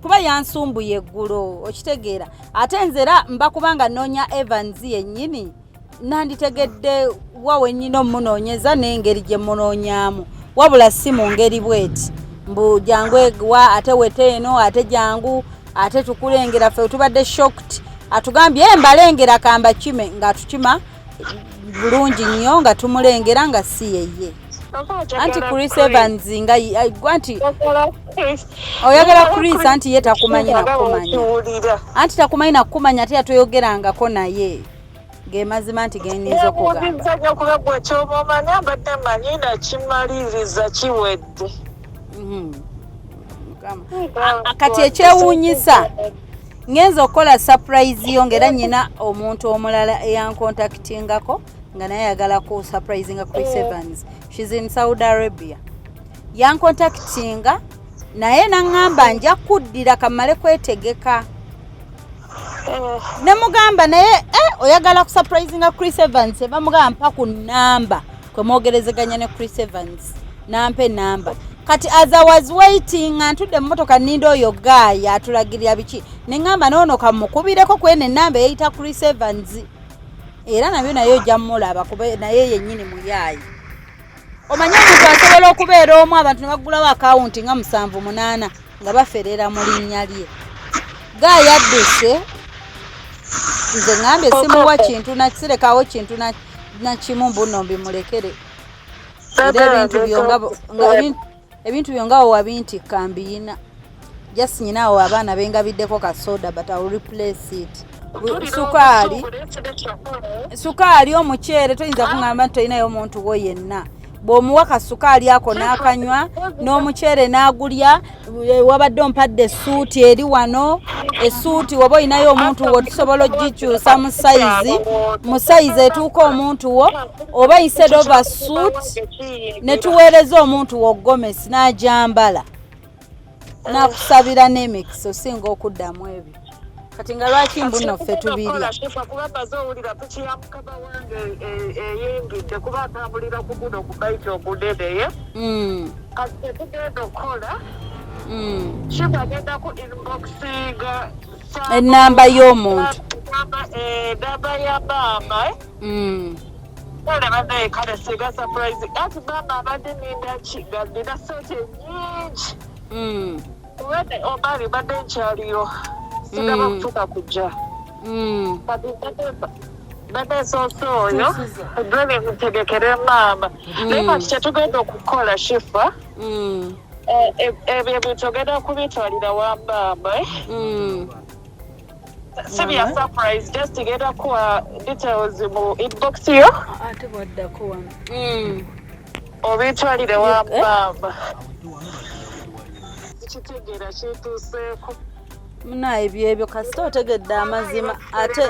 kuba yansumbuye eggulo okitegeera ate nze era mba kubanga noonya Evans yennyini nanditegedde wa wennyini omunoonyeza n'engeri gye munoonyaamu wabula si mu ngeri bweti mbu jangu egwa ate wete eno ate jangu ate tukulengera ffe tubadde shocked atugambye mbalengera kamba kime ng'atukima bulungi nnyo nga tumulengera nga si yeye anti Chris Evans nga nti oyagala Chris anti ye takumanyi nakumanya anti takumanyi nakumanya ate yatoyogerangako naye gemazima nti geniza okugamba ekyomomanya mbadde manyi nakimaliriza kiwedde kati ekyewuunyisa ngenza okukola surprise yo ngera nyina omuntu omulala eyancontactingako nga naye ayagala ku surprisinga Chris Evans. She's in Saudi Arabia. Yancontactinga naye nangamba nja kuddira kamale kwetegeka. Nemugamba naye oyagala ku surprisinga Chris Evans bamugamba ku namba kwe mwogerezeganya ne Chris Evans nampe namba. Kati as I was waiting antudde mmotoka nindo oyo guy atulagirira biki nengamba nono kamukubireko kwene namba eyita Chris Evans era nabyo nayo jammulaba kuba naye yennyini muyayi omanya omuntu asobola okubeera omu abantu ne bagulawo akawunti nga 7-8 nga baferera mu linnya lye guy yadduse nze ngambye simuwa kintu nakisirekawo kintu nakimu mbuno mbimulekere era ebintu byongawo wabinti kambiina just nyinawo abaana bengabiddeko kasoda but I will replace it sukaali omuceere toyinza kungamba nti toyinayo omuntu wo yenna bw'omuwa kasukaali ako n'akanywa n'omuceere n'agulya wabadde ompadde essuuti eri wano essuuti woba oyinayo omuntu wo tusobola ogikyusa mu sayizi etuuka omuntu wo oba instead of a suit ne tuweereza omuntu wo gomesi n'agyambala n'akusabira n'emikisa osinga okuddamu ebyo kati nga lwaki mbuno ffe tubirya kubabaza owulira piki ya mukama wange eyengedde kuba atambulira ku guno ku baiti oguneneye kati tetugenda okukola shifu agenda ku inboxinga ennamba y'omuntu namba ya maama ole banaye kale singa surprise ati maama abadde nindaki nga nina sente nyingi wene omari badde nkyaliyo sigaba kutuuka kujja kati badde soso oyo dwene mutegekere maama naye kati kyetugenda okukola shifa ebyo bintu ogenda okubitwalira wa maama sibya surprise just genda kuwa details mu inbox yo ate bwaddako wano obitwalire wa maama kitegeera kituuseeko muna ebyo kasita otegedde amazima ate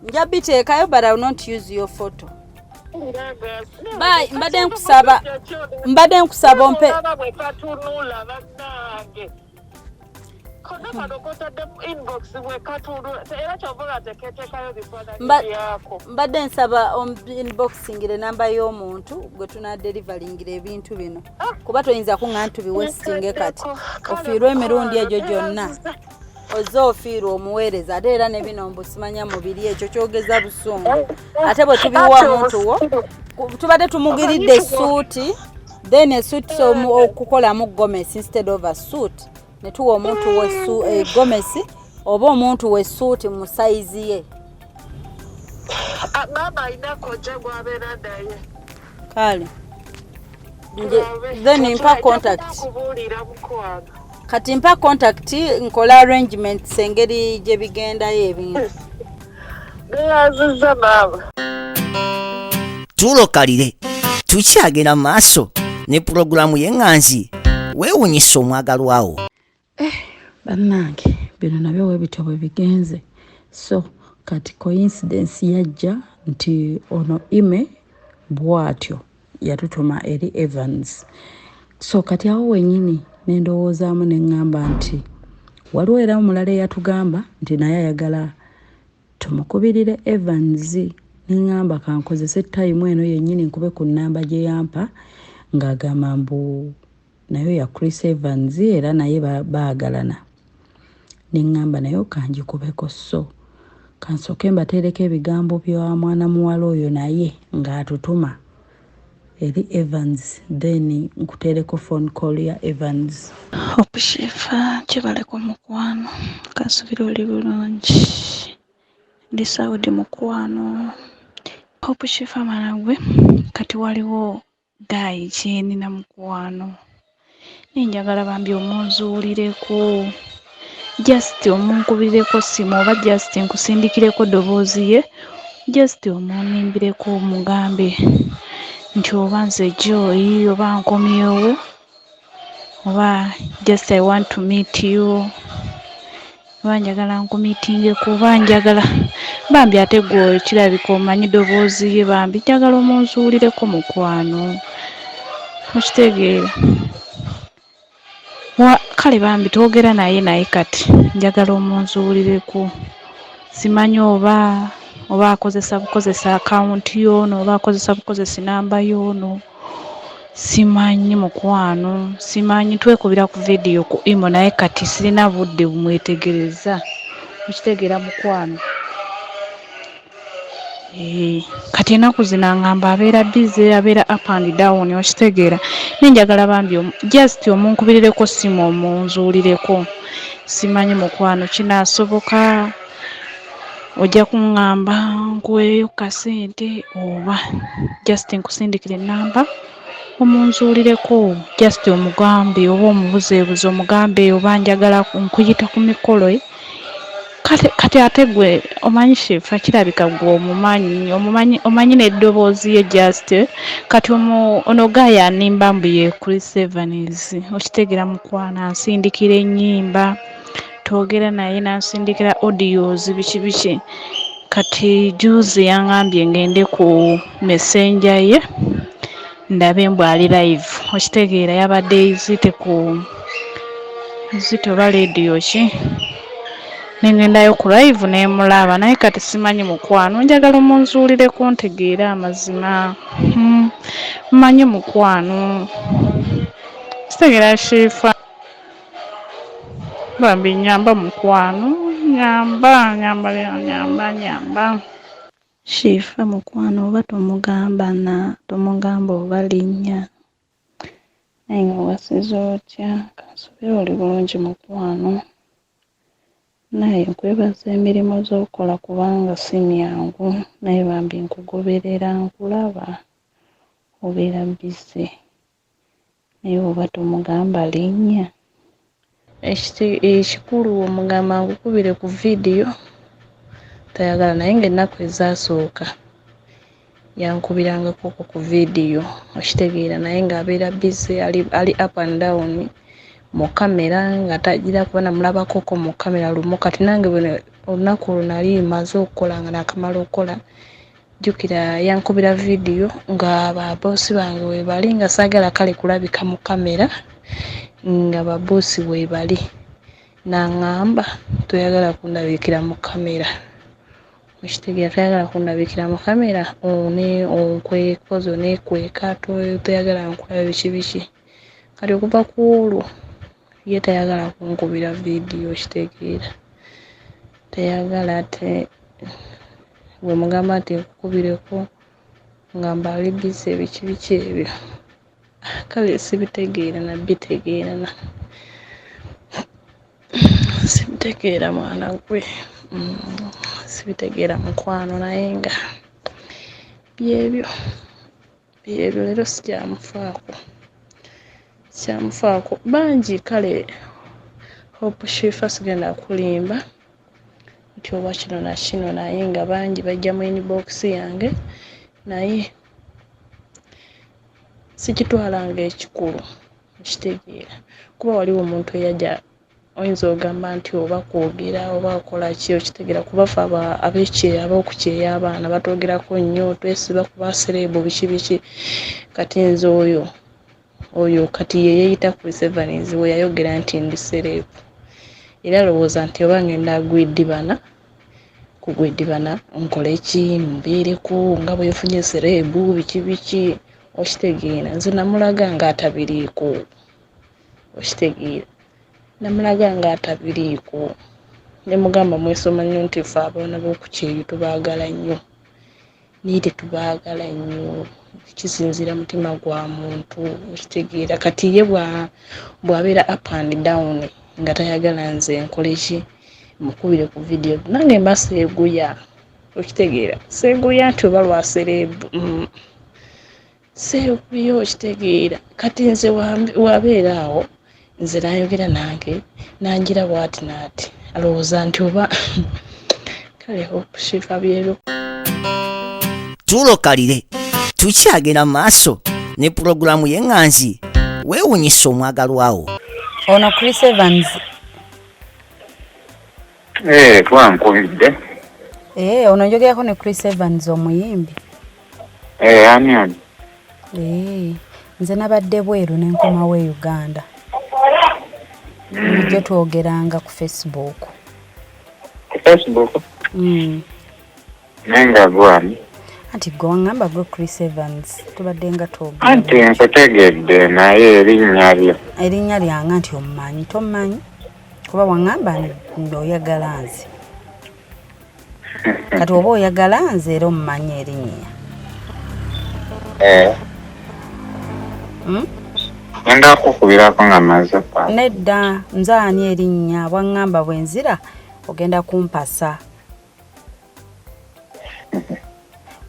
nja biteekayo but I will not use your photo mbadde nkusaba ompe mbadde nsaba inboxingire namba y'omuntu gwe tunadelivalingira ebintu bino kuba toyinza kuŋŋa ntubiwestinge kati ofiirwa emirundi egyo gyonna oze ofiirwa omuweereza ate era ne bino mbusimanya mubiri ekyo kyogeza busungu ate bwe tubiwa omuntu wo tubadde tumugiridde essuuti then essuuti okukolamu gomesi instead of a suit ne tuwa omuntu gomesi oba omuntu w'essuuti mu sayizi ye maama alina kojja gw'abeera naye kale then mpa contact kati mpa contact nkola arrangements engeri gye bigendayo ebintu. Beyaziza maama. Tulokalire tukyagenda maaso ne pulogulaamu y'enganzi weewunyisa omwagalwawo. Bannange bino nabyo webityo bwe bigenze. So kati coincidence yajja nti ono Immy bwatyo yatutuma eri Evans. So kati awo wenyini nendowoozaamu neŋŋamba nti waliwo era omulala eyatugamba nti naye ayagala tumukubirire Evans. Neŋŋamba kankozese time eno yennyini nkube ku nnamba gye yampa ng'agamba mbu nayo ya Chris Evans era naye baagalana. Neŋŋamba nayo kanjikubeko. So kansooke mbateereko ebigambo bya mwana muwala oyo naye ng'atutuma eri Evans, then nkuteereko phone call ya Evans. Okushifa kibaleko mukwano kansubira oli bulungi ndi Saudi mukwano. Okushifa managwe kati waliwo gayi kyenina mukwano ninjagala bambi omunzuulireko, just omunkubireko simu oba just nkusindikireko ddoboozi ye, just omunimbireko omugambe nti oba nze Joy oba nkomyewo oba just I want to meet you oba njagala nkumiitingeko oba njagala bambi ate gwe kirabika omanyi ddoboozi ye bambi njagala omunzuulireko mukwano okitegeera. Kale bambi twogera naye kati njagala omunzuulireko. Simanyi oba akozesa bukozesa akawunti y'ono oba akozesa bukozesa namba y'ono. Simanyi mukwano, simanyi twekubira ku video ku Immy naye kati sirina budde bumwetegereza. Okitegeera mukwano. Kati ennaku zino aŋŋamba abeera busy, abeera up and down okitegeera. Ninjagala bambi just omunkubirireko simu omunzuulireko. Simanyi mukwano kinaasoboka ojja kuŋŋamba nkuweeyo kasente oba just nkusindikira ennamba omunzuulireko, just omugambe oba omubuzeebuze omugambe oba njagala nkuyita ku mikolo ye. Kati ate gwe omanyi shifa kirabika gwe omanyi n'eddoboozi ye just kati ono gaye animba mbu ye Chris Evans okitegeera mukwano ansindikira ennyimba twogera naye nansindikira audios biki kati juzi yaŋŋambye ngende ku messenger ye ndabe mbu ali live okitegeera yabadde zite oba radio ki nengendayo ku live nemulaba naye kati simanyi mukwano njagala omunzuulireko ntegeera amazima. Mmanyi mukwano kitegeera shifa bambi nyamba mukwano nyamba shifa mukwano oba tomugamba oba linnya naye nga wasiza otya kansubira oli bulungi mukwano. Naye nkwebaza emirimu z'okola kubanga si myangu naye bambi nkugoberera nkulaba obeera busy naye oba tomugamba linnya. Ekikulu omugamba nkukubire ku video tayagala naye ng'ennaku ezaasooka yankubirangako ku video okitegeera naye ng'abeera busy ali up and down mu kamera nga tagira kuba namulabako mu kamera lumu. Kati nange olunaku lunali maze okukola nga nakamala okukola jjukira yankubira video nga baboosi bange weebali nga saagala kale kulabika mu kamera nga baboosi weebali n'aŋŋamba toyagala kundabikira mu kamera okitegeera toyagala kundabikira mu kamera onkwekozo neekweka toyagala nkulaba biki kati okuva ku olwo ye tayagala kunkubira video okitegeera tayagala ate we mugamba nti nkukubireko ngamba ali busy biki ebyo kale sibitegeerana bitegeerana sibitegeera mwana gwe sibitegeera mukwano naye nga byebyo leero sikyamufaako bangi kale Hope Shifa sigenda kulimba nti oba kino na kino naye nga bangi bajja mu inbox yange naye sikitwalanga ekikulu kitegeera kuba waliwo omuntu eyajja oyinza ogamba nti oba kwogera oba akola ki okitegeera kuba fe ab'ekyeya ab'okukyeya abaana batwogerako nnyo twesiba kuba serebu biki kati nze oyo kati ye yeeyita Chris Evans we yayogera nti ndi serebu era lowooza nti oba ngenda kugwedibana nkole ki mbeereko nga bwe yafunye serebu biki okitegeera nze namulaga nga atabiriiko okitegeera namulaga nga atabiriiko ne mugamba mwesoma nnyo nti ffe abaana b'okukyeyo tubaagala nnyo naye tetubaagala nnyo kisinziira mutima gwa muntu okitegeera kati ye bw'abeera up and down nga tayagala nze nkole ki mukubire ku video nange mba seeguya okitegeera seeguya nti oba lwa serebu seeguya okitegeera kati nze wabeera awo nze nayogera nange nangira bwati naati alowooza nti oba kale okushifa byebyo tulokalire tukyagenda maaso ne pulogulaamu y'enganzi weewunyisa omwagalwawo ono Chris Evans twankubidde ono njogerako ne Chris Evans omuyimbi ani nze nabadde bweru n'enkomawo e Uganda nijjo twogeranga ku Facebook nenga gwani anti gwe waŋŋamba gwe Chris Evans tubadde nga twogera anti nkutegedde naye erinnya lyange nti omumanyi tomumanyi kuba waŋŋamba nti oyagala nze kati oba oyagala nze era omumanyi erinnya ngenda kukubirako nga maze nedda nze ani erinnya waŋŋamba bwe nzira ogenda kumpasa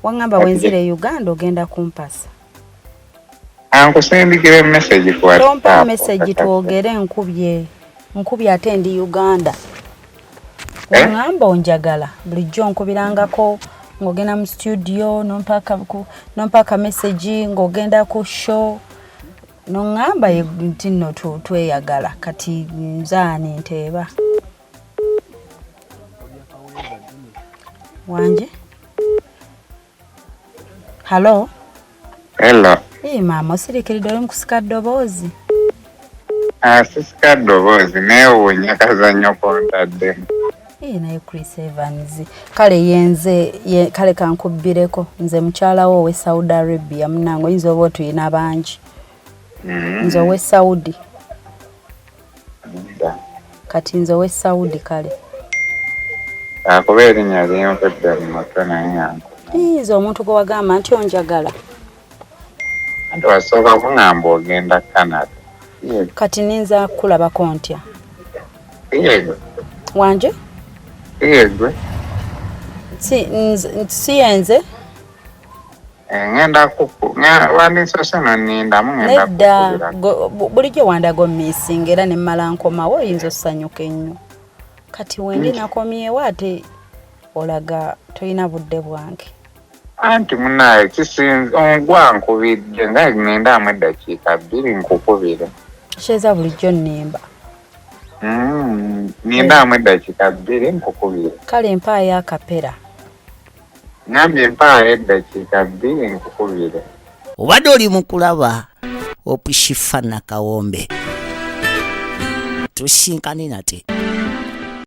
waŋŋamba bwe nzira e Uganda ogenda kumpasa ankusindikire message ku WhatsApp tompa message twogere nkubye ate ndi Uganda waŋŋamba onjagala bulijjo nkubirangako ng'ogenda mu studio nompaka message ng'ogenda ku show noŋŋamba nti nno tweyagala kati nzaani nteeba wanje hello maama osirikiridde oli mukusika ddoboozi sisika ddoboozi neewuunya kazannyo kontadde naye Chris Evans kale yenze kale kankubbireko nze mukyalawo owe Saudi Arabia munange oyinza oba otuyina bangi nze owe Saudi kati nze owe Saudi kale akuba erinnya lyempedde mu mutwe naye yange nze omuntu gwe wagamba nti onjagala anti wasooka kuŋŋamba ogenda Canada kati ninza kulabako ntya yegwe wanje yegwe si yenze ngenda wandisose nonindamu ngenda nedda bulijjo wandago missing era ne mmala nkomawo oyinza osanyuka ennyo kati wendi nakomyewo ate olaga tolina budde bwange anti munaye kisinze gwankubidde nga ngendamu eddakiika 2 nkukubire kyeza bulijjo nnimba nindamu eddakiika 2 nkukubire kale mpaayo akapera ngambye empaayo eddakiika 2 nkukubire obadde oli mu kulaba Opishifa na Kawombe tusinkane nate